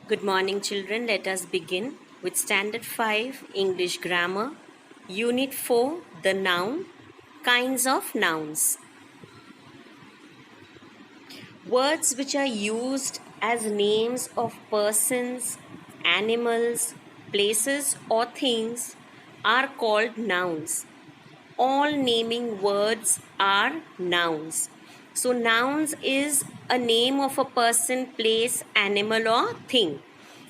Good morning, children. Let us begin with Standard 5 English Grammar, Unit 4 The Noun, Kinds of Nouns. Words which are used as names of persons, animals, places, or things are called nouns. All naming words are nouns. So, nouns is a name of a person, place, animal, or thing.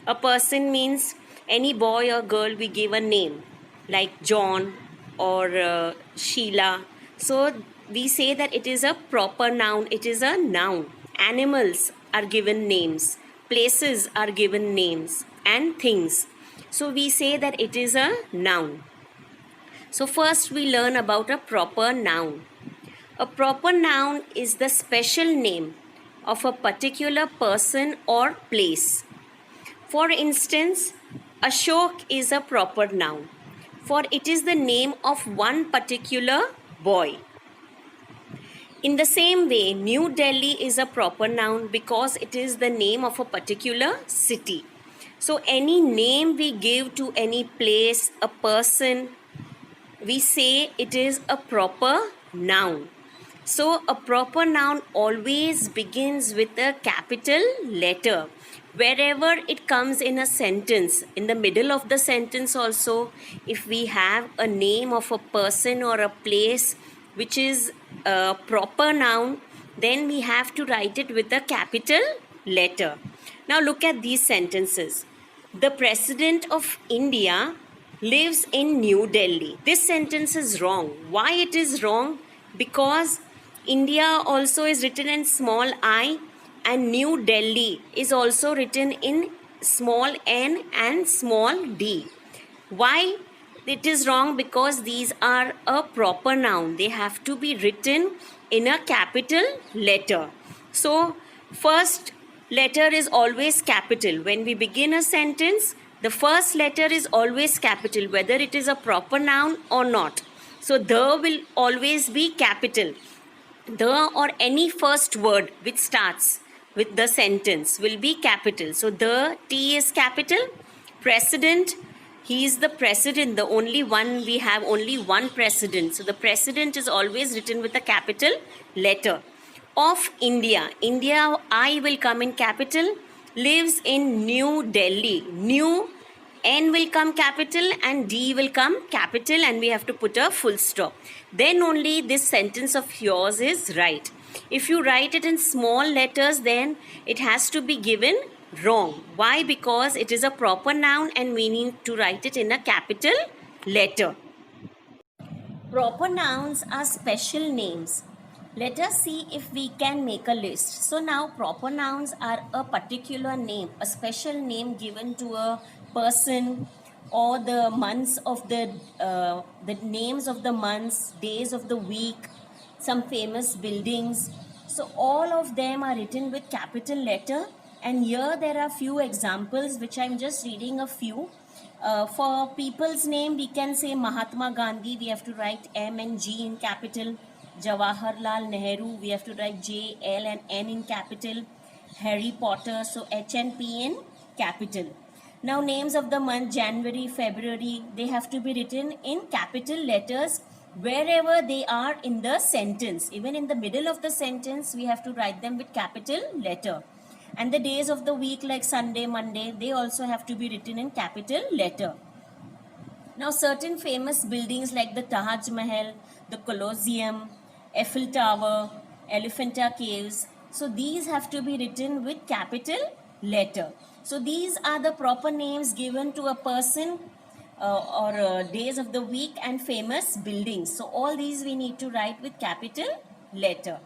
A person means any boy or girl we give a name, like John or Sheila. So, we say that it is a proper noun, it is a noun. Animals are given names, places are given names, and things. So, we say that it is a noun. So, first we learn about a proper noun. A proper noun is the special name of a particular person or place. For instance, Ashok is a proper noun, for it is the name of one particular boy. In the same way, New Delhi is a proper noun because it is the name of a particular city. So, any name we give to any place, a person, we say it is a proper noun. So, a proper noun always begins with a capital letter. Wherever it comes in a sentence, in the middle of the sentence also, if we have a name of a person or a place which is a proper noun, then we have to write it with a capital letter. Now, look at these sentences. The President of India lives in New Delhi. This sentence is wrong. Why it is wrong? Because India also is written in small I and New Delhi is also written in small n and small d. Why it is wrong? Because these are a proper noun. They have to be written in a capital letter. So, first letter is always capital. When we begin a sentence, the first letter is always capital, whether it is a proper noun or not. So, the will always be capital. The or any first word which starts with the sentence will be capital. So, the T is capital. President, he is the president, the only one, we have only one president. So, the president is always written with a capital letter. Of India, India, I will come in capital. Lives in New Delhi. New, N will come capital and D will come capital, and we have to put a full stop. Then only this sentence of yours is right. If you write it in small letters, then it has to be given wrong. Why? Because it is a proper noun and we need to write it in a capital letter. Proper nouns are special names. Let us see if we can make a list. So now proper nouns are a particular name, a special name given to a person, or the months of the names of the months, days of the week, some famous buildings. So all of them are written with capital letter, and here there are few examples which I'm just reading a few. For people's name, we can say Mahatma Gandhi, we have to write M and G in capital. Jawaharlal Nehru, we have to write J, L and N in capital. Harry Potter, so H and P in capital. Now, names of the month, January, February, they have to be written in capital letters wherever they are in the sentence. Even in the middle of the sentence, we have to write them with capital letter. And the days of the week like Sunday, Monday, they also have to be written in capital letter. Now, certain famous buildings like the Taj Mahal, the Colosseum, Eiffel Tower, Elephanta Caves, so these have to be written with capital letter. So these are the proper names given to a person or days of the week and famous buildings. So all these we need to write with capital letter.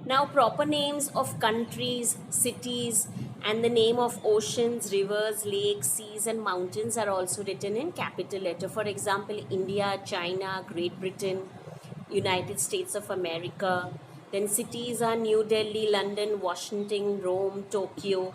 Now, proper names of countries, cities, and the name of oceans, rivers, lakes, seas, and mountains are also written in capital letter. For example, India, China, Great Britain, United States of America. Then cities are New Delhi, London, Washington, Rome, Tokyo.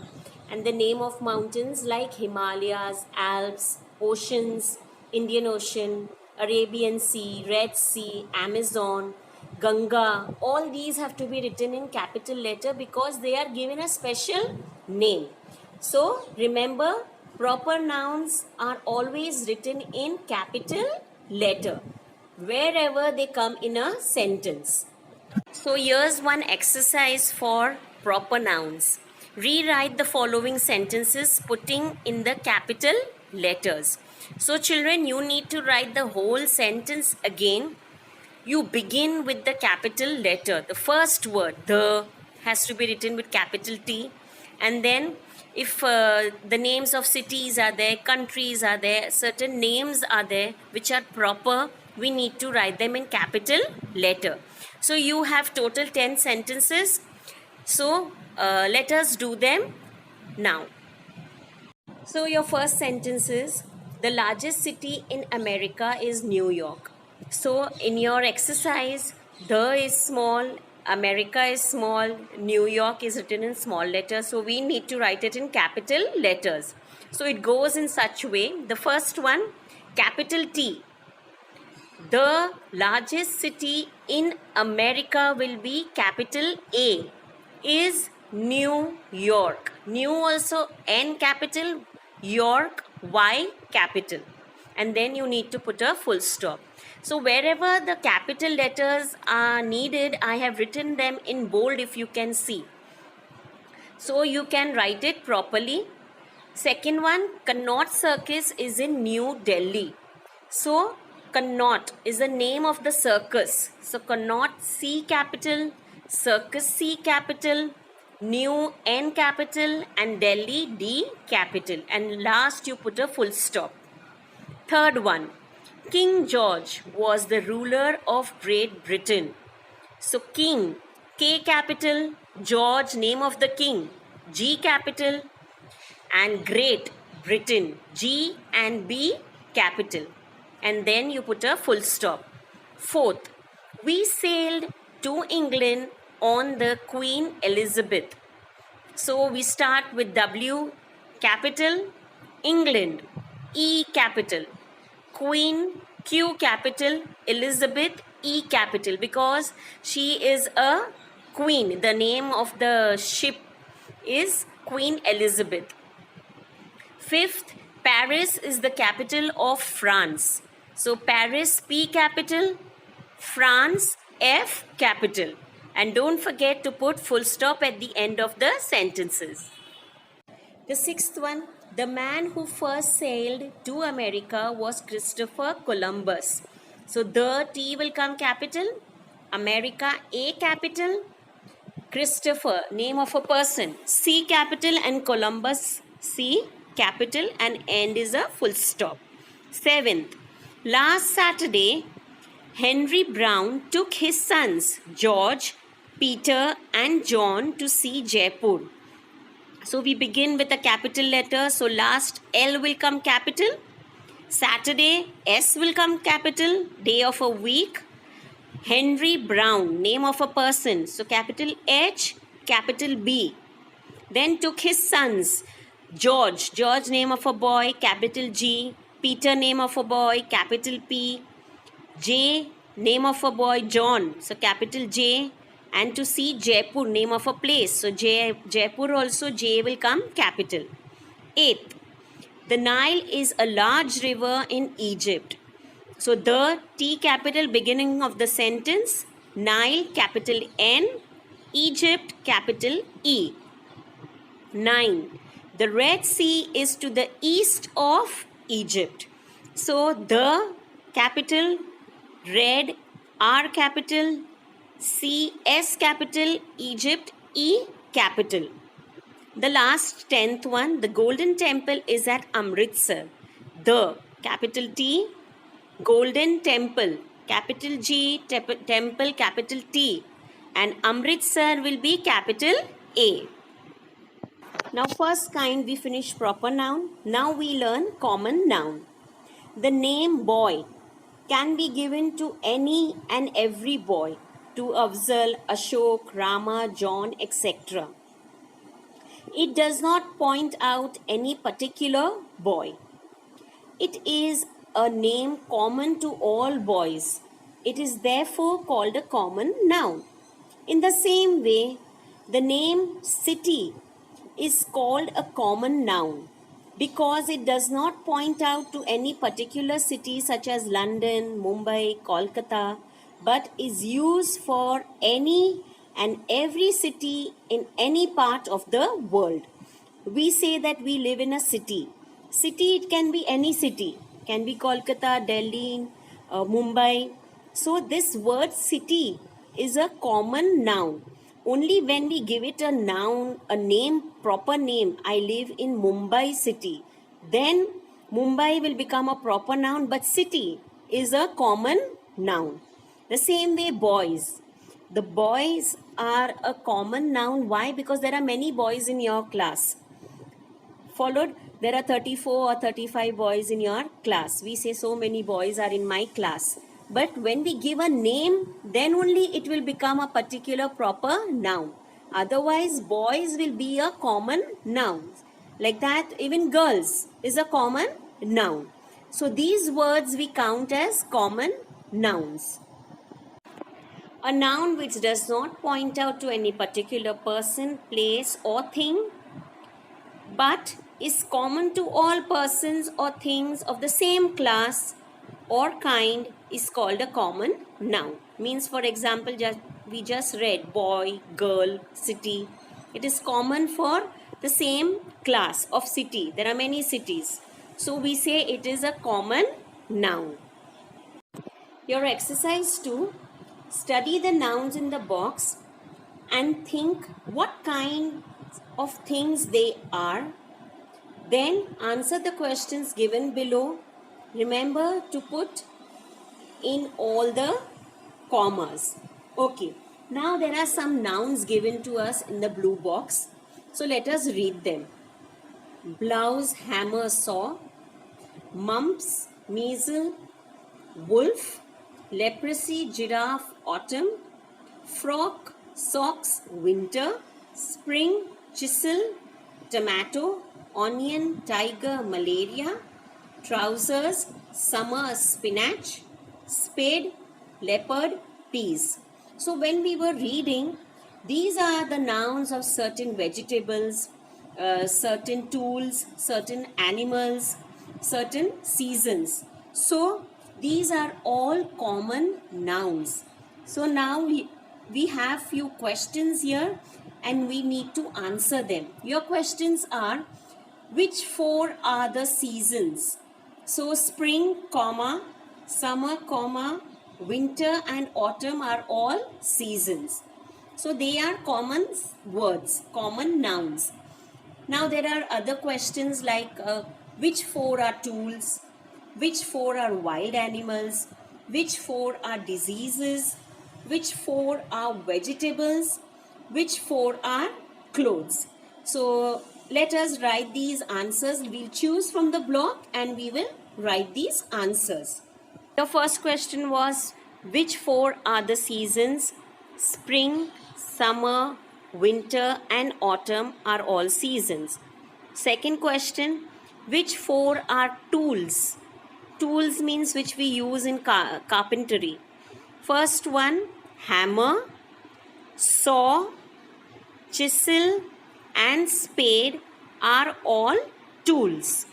And the name of mountains like Himalayas, Alps, oceans, Indian Ocean, Arabian Sea, Red Sea, Amazon, Ganga, all these have to be written in capital letter because they are given a special name. So remember, proper nouns are always written in capital letter wherever they come in a sentence. So here's one exercise for proper nouns. Rewrite the following sentences putting in the capital letters. So children, you need to write the whole sentence again. You begin with the capital letter. The first word, the, has to be written with capital T. And then if the names of cities are there, countries are there, certain names are there which are proper, we need to write them in capital letter. So you have total 10 sentences. So let us do them now. So your first sentence is, the largest city in America is New York. So in your exercise, the is small, America is small, New York is written in small letters. So we need to write it in capital letters. So it goes in such way. The first one, capital T. The largest city in America will be capital A, is New York. New also N capital, York Y capital. And then you need to put a full stop. So wherever the capital letters are needed, I have written them in bold if you can see. So you can write it properly. Second one, Connaught Circus is in New Delhi. So Connaught is the name of the circus. So Connaught C capital, Circus C capital, New N capital, and Delhi D capital. And last you put a full stop. Third one, King George was the ruler of Great Britain. So King, K capital, George, name of the king, G capital, and Great Britain, G and B capital. And then you put a full stop. Fourth, we sailed to England on the Queen Elizabeth. So we start with W capital, England, E capital, Queen, Q capital, Elizabeth, E capital, because she is a queen. The name of the ship is Queen Elizabeth. Fifth, Paris is the capital of France. So Paris, P capital, France, F capital. And don't forget to put full stop at the end of the sentences. The sixth one, the man who first sailed to America was Christopher Columbus. So the T will come capital, America A capital, Christopher, name of a person, C capital, and Columbus C capital, and end is a full stop. Seventh, last Saturday, Henry Brown took his sons George, Peter, and John to see Jaipur. So we begin with a capital letter. So last L will come capital. Saturday, S will come capital. Day of a week. Henry Brown, name of a person. So capital H, capital B. Then took his sons. George, George, name of a boy, capital G. Peter, name of a boy, capital P. J, name of a boy, John. So capital J. And to see Jaipur, name of a place. So Jaipur also J will come capital. Eighth, the Nile is a large river in Egypt. So the T capital, beginning of the sentence, Nile capital N, Egypt capital E. 9. The Red Sea is to the east of Egypt. So the capital, Red, R capital, C, S capital, Egypt, E capital. The last 10th one, the Golden Temple is at Amritsar. The capital T, Golden Temple, capital G, Temple, capital T, and Amritsar will be capital A. Now first kind we finish proper noun. Now we learn common noun. The name boy can be given to any and every boy, to Afzal, Ashok, Rama, John, etc. It does not point out any particular boy. It is a name common to all boys. It is therefore called a common noun. In the same way, the name city is called a common noun because it does not point out to any particular city such as London, Mumbai, Kolkata, but is used for any and every city in any part of the world. We say that we live in a city. City, it can be any city, can be Kolkata, Delhi, Mumbai. So this word city is a common noun. Only when we give it a noun, a name, proper name, I live in Mumbai city, then Mumbai will become a proper noun, but city is a common noun. The same way, boys. The boys are a common noun. Why? Because there are many boys in your class. Followed, there are 34 or 35 boys in your class. We say so many boys are in my class. But when we give a name, then only it will become a particular proper noun. Otherwise, boys will be a common noun. Like that, even girls is a common noun. So these words we count as common nouns. A noun which does not point out to any particular person, place or thing, but is common to all persons or things of the same class or kind is called a common noun. Means, for example, we just read boy, girl, city. It is common for the same class of city. There are many cities. So we say it is a common noun. Your exercise 2. Study the nouns in the box and think what kind of things they are. Then answer the questions given below. Remember to put in all the commas. Okay. Now there are some nouns given to us in the blue box. So let us read them. Blouse, hammer, saw. Mumps, measles, wolf. Leprosy, giraffe, autumn. Frock, socks, winter. Spring, chisel, tomato. Onion, tiger, malaria. Trousers, summer, spinach. Spade, leopard, peas. So when we were reading, these are the nouns of certain vegetables, certain tools, certain animals, certain seasons. So these are all common nouns. So now we have few questions here and we need to answer them. Your questions are, which four are the seasons? So spring, comma, summer, comma, winter and autumn are all seasons. So they are common words, common nouns. Now there are other questions like which four are tools? Which four are wild animals? Which four are diseases? Which four are vegetables? Which four are clothes? So let us write these answers. We'll choose from the block and we will write these answers. The first question was, which four are the seasons? Spring, summer, winter and autumn are all seasons. Second question, which four are tools? Tools means which we use in carpentry. First one, hammer, saw, chisel and spade are all tools.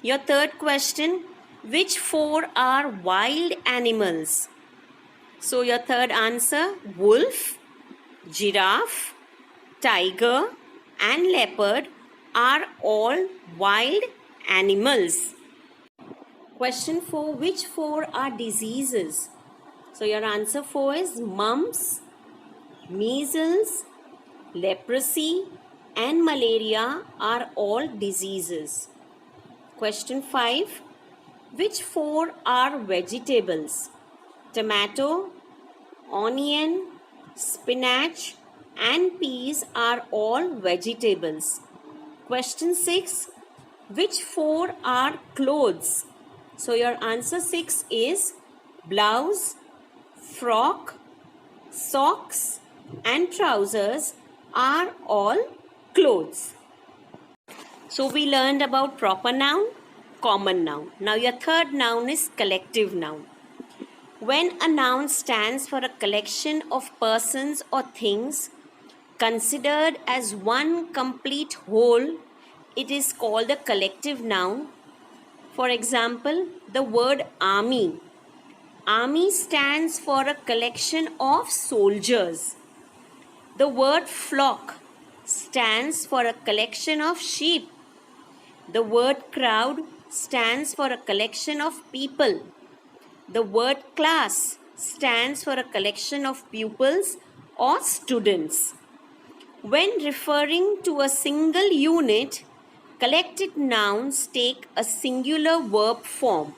Your third question, which four are wild animals? So your third answer, wolf, giraffe, tiger and leopard are all wild animals. Question 4, which four are diseases? So your answer 4 is mumps, measles, leprosy and malaria are all diseases. Question 5, which four are vegetables? Tomato, onion, spinach and peas are all vegetables. Question 6, which four are clothes? So your answer 6 is blouse, frock, socks and trousers are all clothes. So we learned about proper noun, common noun. Now your third noun is collective noun. When a noun stands for a collection of persons or things Considered as one complete whole, it is called a collective noun. For example, the word army. Army stands for a collection of soldiers. The word flock stands for a collection of sheep. The word crowd stands for a collection of people. The word class stands for a collection of pupils or students. When referring to a single unit, collected nouns take a singular verb form.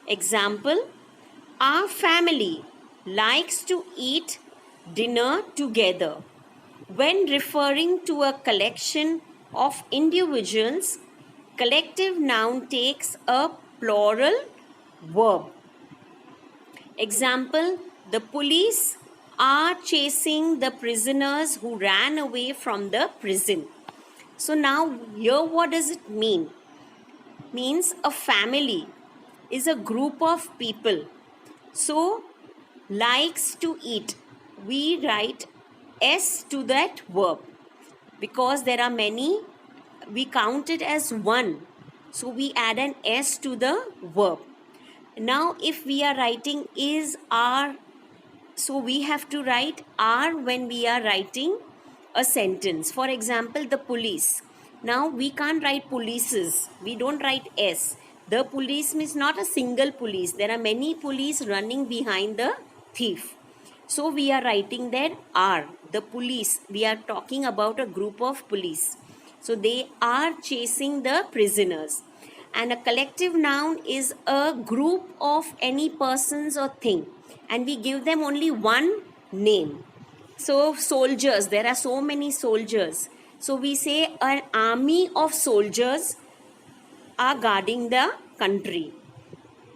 Example, our family likes to eat dinner together. When referring to a collection of individuals, collective noun takes a plural verb. Example, the police are chasing the prisoners who ran away from the prison. So now here what does it mean? Means a family is a group of people. So likes to eat, we write S to that verb because there are many, we count it as one. So we add an S to the verb. Now if we are writing is, are, so we have to write are when we are writing a sentence. For example, the police. Now we can't write polices. We don't write S. The police means not a single police. There are many police running behind the thief. So we are writing there are. The police. We are talking about a group of police. So they are chasing the prisoners. And a collective noun is a group of any persons or thing. And we give them only one name. So soldiers, there are so many soldiers. So we say an army of soldiers are guarding the country.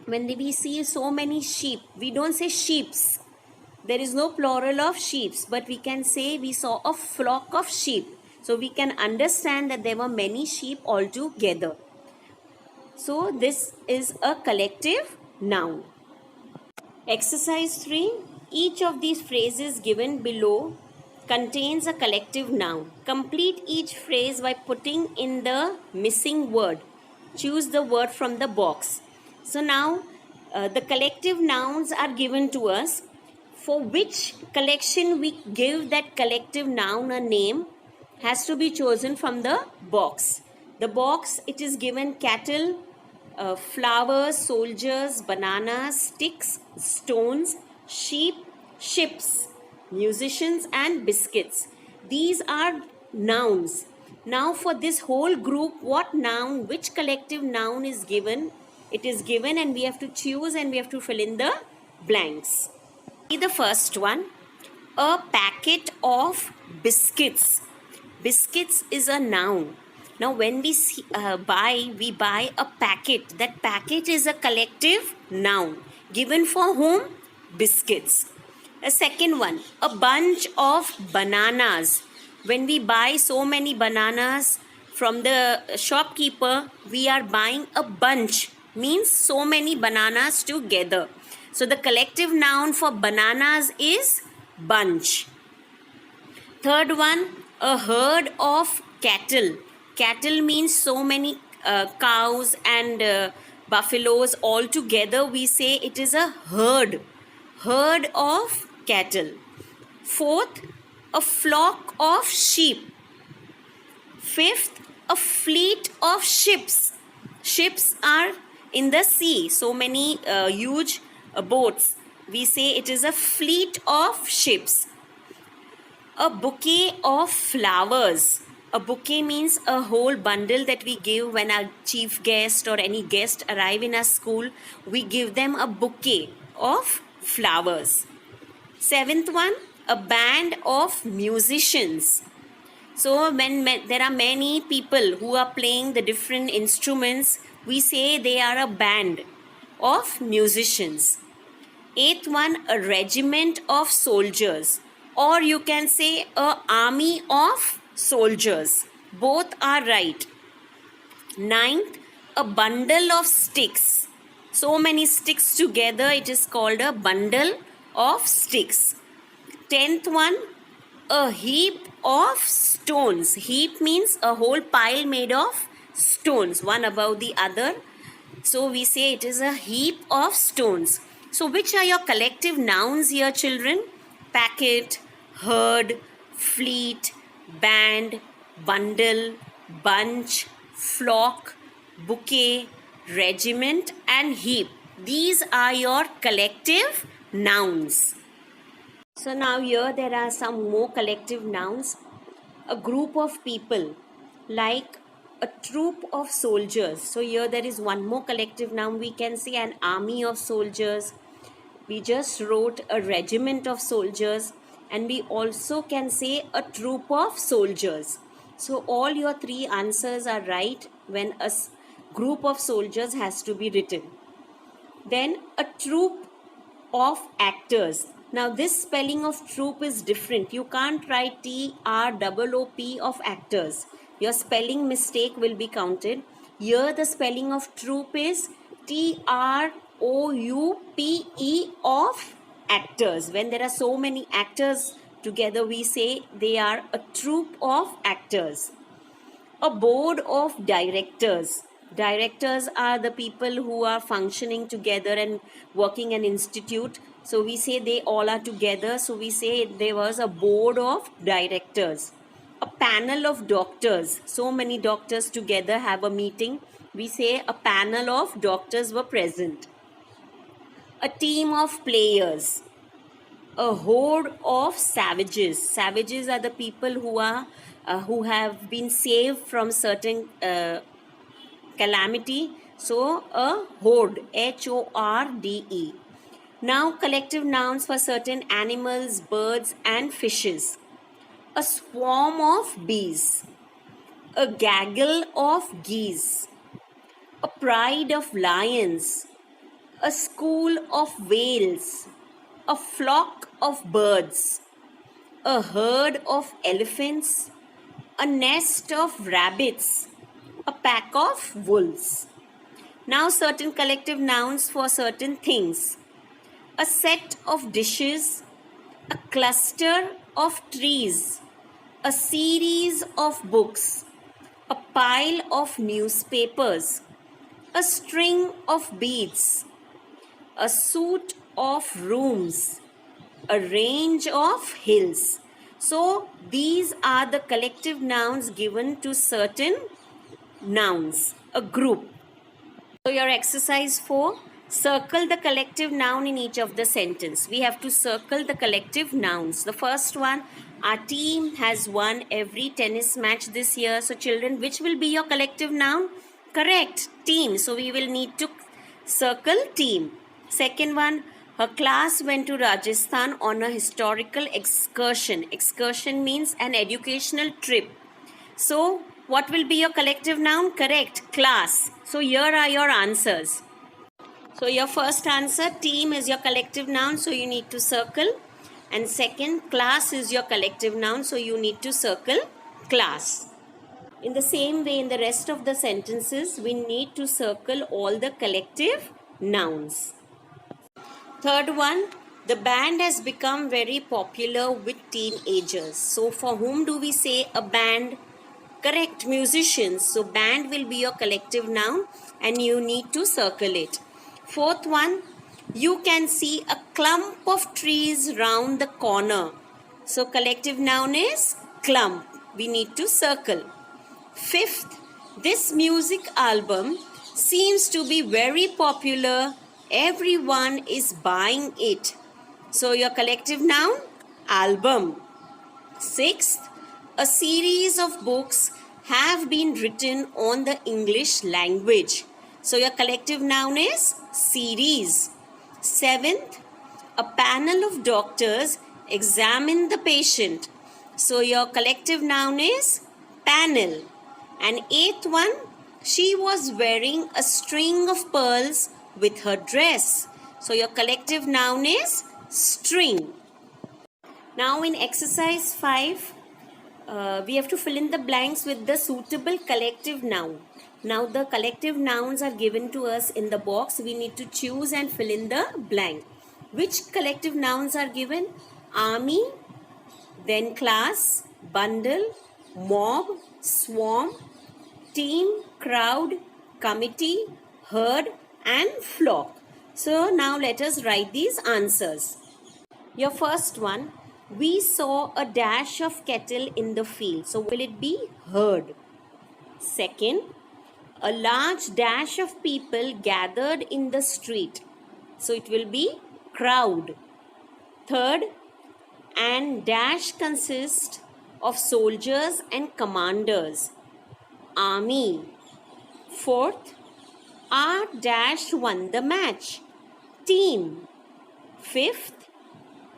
When we see so many sheep, we don't say sheeps. There is no plural of sheeps, but we can say we saw a flock of sheep. So we can understand that there were many sheep all together. So this is a collective noun. Exercise 3. Each of these phrases given below contains a collective noun. Complete each phrase by putting in the missing word. Choose the word from the box. So now the collective nouns are given to us. For which collection we give that collective noun a name has to be chosen from the box. The box, it is given cattle, flowers, soldiers, bananas, sticks, stones, sheep, ships, musicians and biscuits. These are nouns. Now for this whole group, what noun, which collective noun is given? It is given and we have to choose and we have to fill in the blanks. See the first one, a packet of biscuits. Biscuits is a noun. Now when we buy a packet. That packet is a collective noun. Given for whom? Biscuits. A second one, a bunch of bananas. When we buy so many bananas from the shopkeeper, we are buying a bunch. Means so many bananas together. So the collective noun for bananas is bunch. Third one, a herd of cattle. Cattle means so many cows and buffaloes all together. We say it is a herd. Herd of cattle. Fourth, a flock of sheep. Fifth, a fleet of ships. Ships are in the sea. So many huge boats. We say it is a fleet of ships. A bouquet of flowers. A bouquet means a whole bundle that we give when our chief guest or any guest arrive in our school. We give them a bouquet of flowers. Seventh one, a band of musicians. So when there are many people who are playing the different instruments, we say they are a band of musicians. Eighth one, a regiment of soldiers. Or you can say a army of soldiers. Both are right. Ninth, a bundle of sticks. So many sticks together, it is called a bundle of sticks. 10th one, A heap of stones. Heap means a whole pile made of stones, one above the other. So we say it is a heap of stones. So which are your collective nouns here, children? Packet, herd, fleet, band, bundle, bunch, flock, bouquet, regiment, and heap. These are your collective nouns. So now here there are some more collective nouns. A group of people, like a troop of soldiers. So here there is one more collective noun. We can say an army of soldiers. We just wrote a regiment of soldiers, and we also can say a troop of soldiers. So all your three answers are right when a group of soldiers has to be written. Then a troop of actors. Now this spelling of troop is different. You can't write TROOP of actors. Your spelling mistake will be counted. Here the spelling of troop is TROUPE of actors. When there are so many actors together, we say they are a troop of actors. A board of directors. Directors are the people who are functioning together and working an institute. So we say they all are together. So we say there was a board of directors. A panel of doctors. So many doctors together have a meeting. We say a panel of doctors were present. A team of players. A horde of savages. Savages are the people who have been saved from certain calamity. So a horde, HORDE. Now collective nouns for certain animals, birds, and fishes. A swarm of bees. A gaggle of geese. A pride of lions. A school of whales. A flock of birds. A herd of elephants. A nest of rabbits. A pack of wolves. Now certain collective nouns for certain things. A set of dishes. A cluster of trees. A series of books. A pile of newspapers. A string of beads. A suit of rooms. A range of hills. So these are the collective nouns given to certain nouns, a group. So your exercise 4, circle the collective noun in each of the sentence. We have to circle the collective nouns. The first one, our team has won every tennis match this year. So children, which will be your collective noun? Correct, team. So we will need to circle team. Second one, her class went to Rajasthan on a historical excursion. Excursion means an educational trip. So what will be your collective noun? Correct, class. So here are your answers. So your first answer, team is your collective noun, so you need to circle. And second, class is your collective noun, so you need to circle class. In the same way, in the rest of the sentences, we need to circle all the collective nouns. Third one, the band has become very popular with teenagers. So for whom do we say a band? Correct, musicians. So band will be your collective noun and you need to circle it. Fourth one, you can see a clump of trees round the corner. So collective noun is clump. We need to circle. Fifth, this music album seems to be very popular. Everyone is buying it. So your collective noun, album. Sixth, a series of books have been written on the English language. So your collective noun is series. Seventh, a panel of doctors examine the patient. So your collective noun is panel. And eighth one, she was wearing a string of pearls with her dress. So your collective noun is string. Now in exercise 5, we have to fill in the blanks with the suitable collective noun. Now the collective nouns are given to us in the box. We need to choose and fill in the blank. Which collective nouns are given? Army, then class, bundle, mob, swarm, team, crowd, committee, herd, and flock. So now let us write these answers. Your first one, we saw a dash of cattle in the field. So will it be herd? Second, a large dash of people gathered in the street. So it will be crowd. Third, and dash consists of soldiers and commanders. Army. Fourth, our dash won the match. Team. Fifth,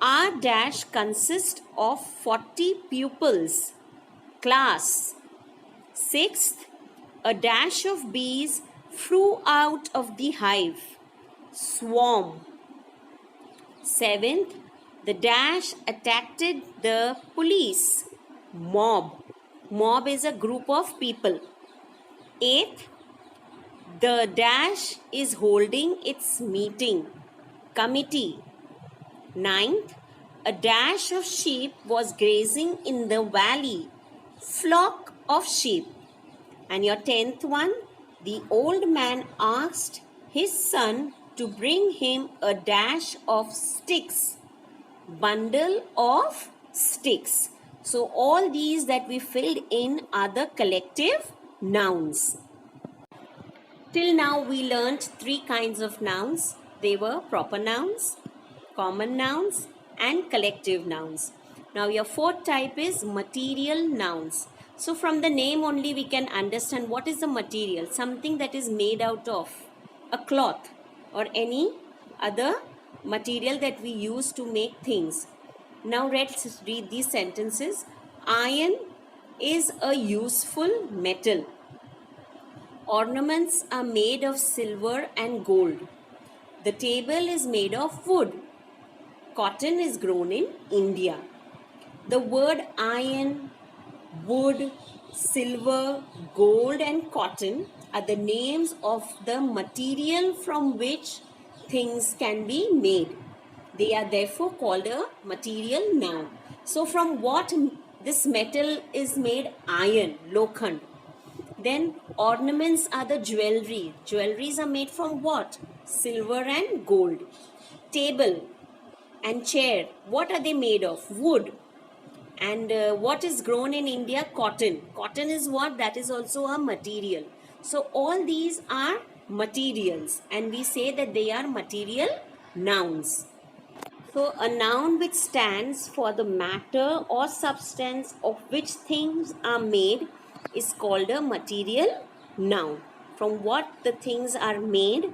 our dash consists of 40 pupils. Class. Sixth, a dash of bees flew out of the hive. Swarm. Seventh, the dash attacked the police. Mob. Mob is a group of people. Eighth, the dash is holding its meeting. Committee. Ninth, a dash of sheep was grazing in the valley. Flock of sheep. And your 10th one, the old man asked his son to bring him a dash of sticks. Bundle of sticks. So all these that we filled in are the collective nouns. Till now we learnt 3 kinds of nouns. They were proper nouns, common nouns, and collective nouns. Now your 4th type is material nouns. So from the name only we can understand what is the material. Something that is made out of a cloth or any other material that we use to make things. Now let's read these sentences. Iron is a useful metal. Ornaments are made of silver and gold. The table is made of wood. Cotton is grown in India. The word iron, wood, silver, gold, and cotton are the names of the material from which things can be made. They are therefore called a material noun. So from what this metal is made? Iron, lokhand. Then ornaments are the jewelry. Jewelries are made from what? Silver and gold. Table and chair, what are they made of? Wood. And what is grown in India? Cotton. Cotton is what? That is also a material. So all these are materials and we say that they are material nouns. So a noun which stands for the matter or substance of which things are made is called a material noun. From what the things are made,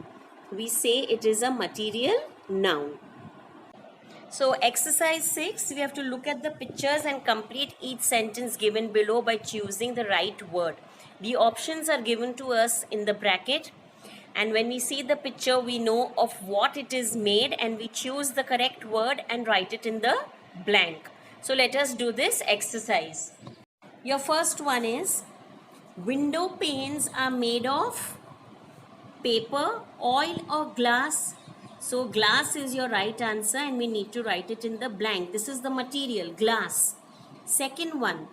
we say it is a material noun. So exercise 6, we have to look at the pictures and complete each sentence given below by choosing the right word. The options are given to us in the bracket, and when we see the picture we know of what it is made and we choose the correct word and write it in the blank. So let us do this exercise. Your first one is, window panes are made of paper, oil or glass. So glass is your right answer and we need to write it in the blank. This is the material, glass. Second one,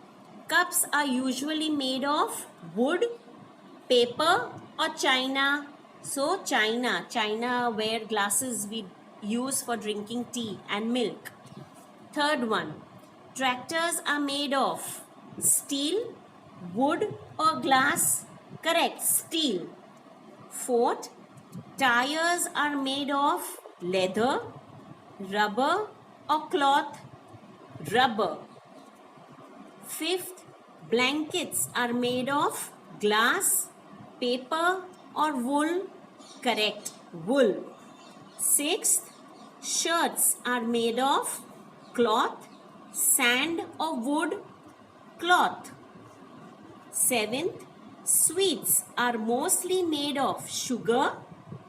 cups are usually made of wood, paper or china. So china where glasses we use for drinking tea and milk. Third one, tractors are made of steel, wood or glass. Correct, steel. Fourth, tires are made of leather, rubber or cloth. Rubber. Fifth, blankets are made of glass, paper or wool. Correct, wool. Sixth, shirts are made of cloth, sand or wood. Cloth. Seventh, sweets are mostly made of sugar,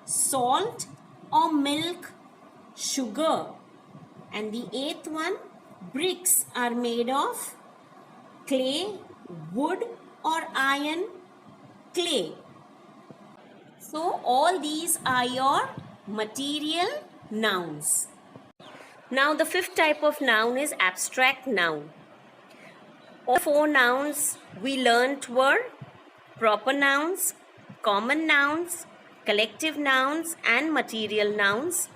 salt or milk. Sugar. And the eighth one, bricks are made of clay, wood or iron. Clay. So all these are your material nouns. Now the fifth type of noun is abstract noun. All four nouns we learnt were proper nouns, common nouns, collective nouns, and material nouns.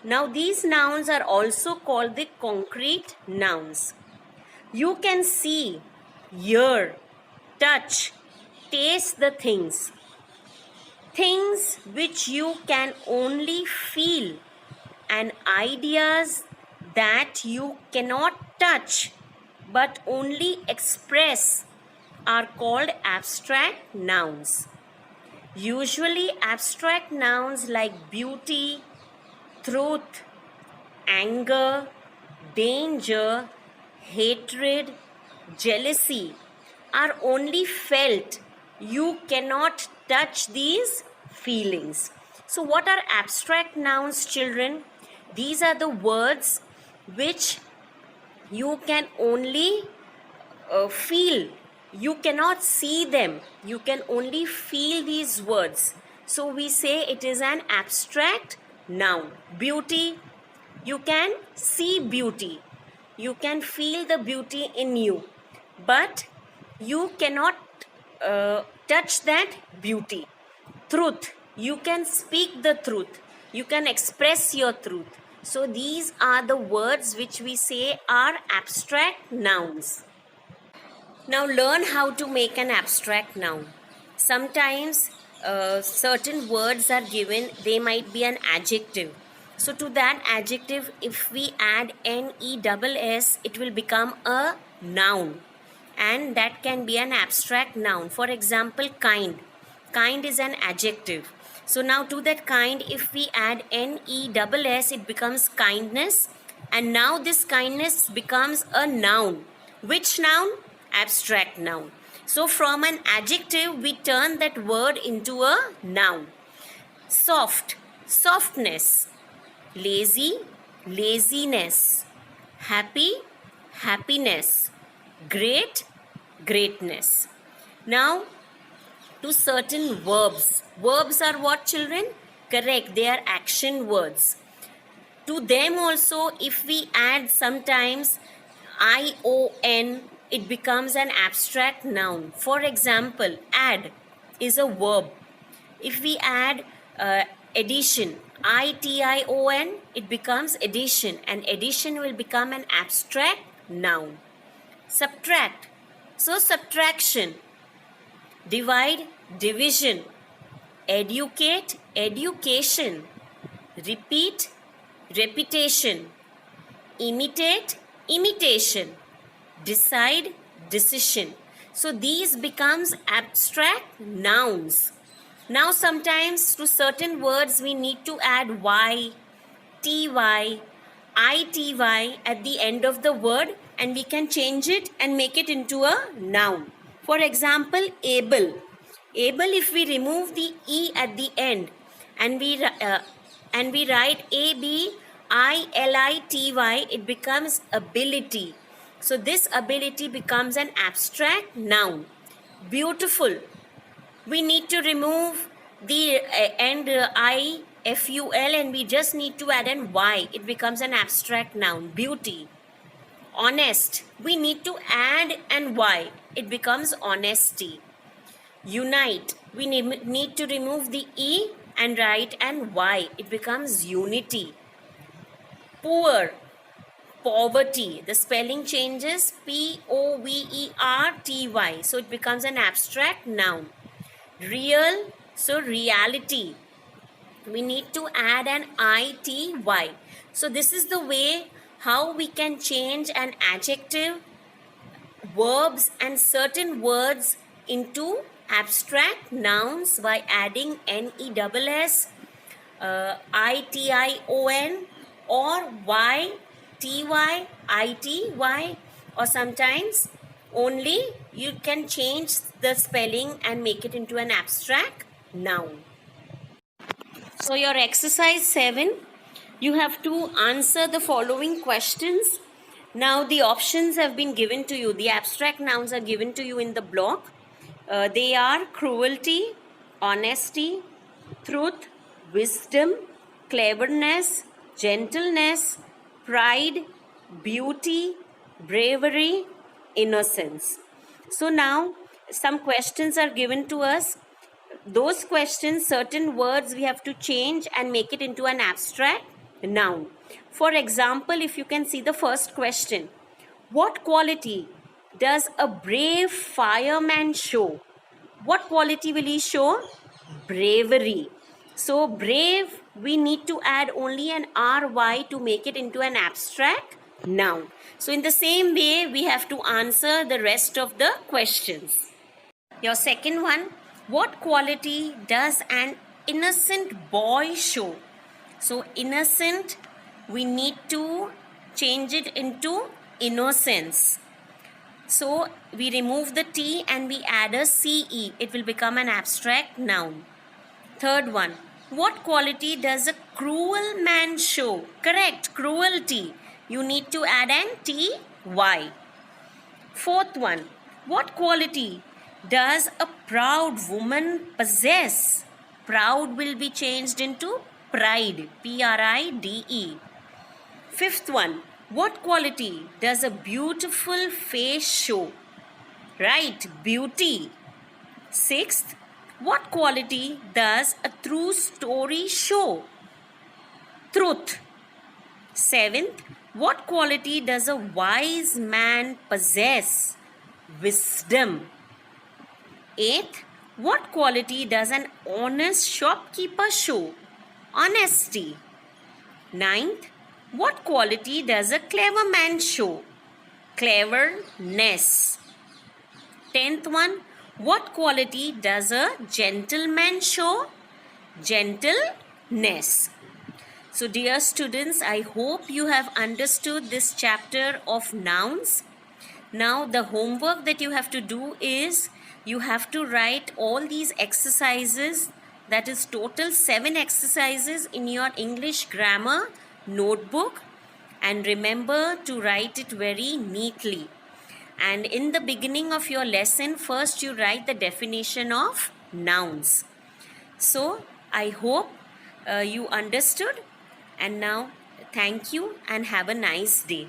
Now, these nouns are also called the concrete nouns. You can see, hear, touch, taste the things. Things which you can only feel, and ideas that you cannot touch but only express are called abstract nouns. Usually, abstract nouns like beauty, truth, anger, danger, hatred, jealousy are only felt. You cannot touch these feelings. So, what are abstract nouns, children? These are the words which you can only feel. You cannot see them. You can only feel these words. So, we say it is an abstract noun. Beauty, you can see beauty. You can feel the beauty in you. But you cannot touch that beauty. Truth, you can speak the truth. You can express your truth. So these are the words which we say are abstract nouns. Now learn how to make an abstract noun. Sometimes certain words are given, they might be an adjective. So to that adjective, if we add NESS, it will become a noun. And that can be an abstract noun. For example, kind. Kind is an adjective. So now to that kind, if we add NESS, it becomes kindness. And now this kindness becomes a noun. Which noun? Abstract noun. So from an adjective, we turn that word into a noun. Soft, softness. Lazy, laziness. Happy, happiness. Great, greatness. Now, to certain verbs. Verbs are what, children? Correct, they are action words. To them also, if we add sometimes ION, it becomes an abstract noun. For example, add is a verb. If we add addition, ITION, it becomes addition, and addition will become an abstract noun. Subtract, so subtraction. Divide, division. Educate, education. Repeat, repetition. Imitate, imitation. Decide, decision. So these becomes abstract nouns. Now sometimes to certain words we need to add Y, TY, ITY at the end of the word, and we can change it and make it into a noun. For example, able. Able, if we remove the E at the end and we write ABILITY, it becomes ability. So this ability becomes an abstract noun. Beautiful. We need to remove the end IFUL and we just need to add an Y. It becomes an abstract noun. Beauty. Honest. We need to add an Y. It becomes honesty. Unite. We need to remove the E and write an Y. It becomes unity. Poor. Poverty. The spelling changes POVERTY. So it becomes an abstract noun. Real. So reality. We need to add an ITY. So this is the way how we can change an adjective, verbs and certain words into abstract nouns by adding NESS, ITION or YTYITY, or sometimes only you can change the spelling and make it into an abstract noun. So your exercise 7, you have to answer the following questions. Now the options have been given to you. The abstract nouns are given to you in the block. They are cruelty, honesty, truth, wisdom, cleverness, gentleness, pride, beauty, bravery, innocence. So now some questions are given to us. Those questions, certain words we have to change and make it into an abstract noun. For example, if you can see the first question, what quality does a brave fireman show? What quality will he show? Bravery. So brave, we need to add only an ry to make it into an abstract noun. So in the same way, we have to answer the rest of the questions. Your second one, what quality does an innocent boy show? So innocent, we need to change it into innocence. So we remove the T and we add a CE. It will become an abstract noun. Third one, what quality does a cruel man show? Correct, cruelty. You need to add an TY. Fourth one, what quality does a proud woman possess? Proud will be changed into pride, PRIDE. Fifth one, what quality does a beautiful face show? Right, beauty. Sixth, what quality does a true story show? Truth. Seventh, what quality does a wise man possess? Wisdom. Eighth, what quality does an honest shopkeeper show? Honesty. Ninth, what quality does a clever man show? Cleverness. 10th one, what quality does a gentleman show? Gentleness. So dear students, I hope you have understood this chapter of nouns. Now the homework that you have to do is you have to write all these exercises, that is total 7 exercises in your English grammar notebook, and remember to write it very neatly. And in the beginning of your lesson, first you write the definition of nouns. So I hope you understood, and now thank you and have a nice day.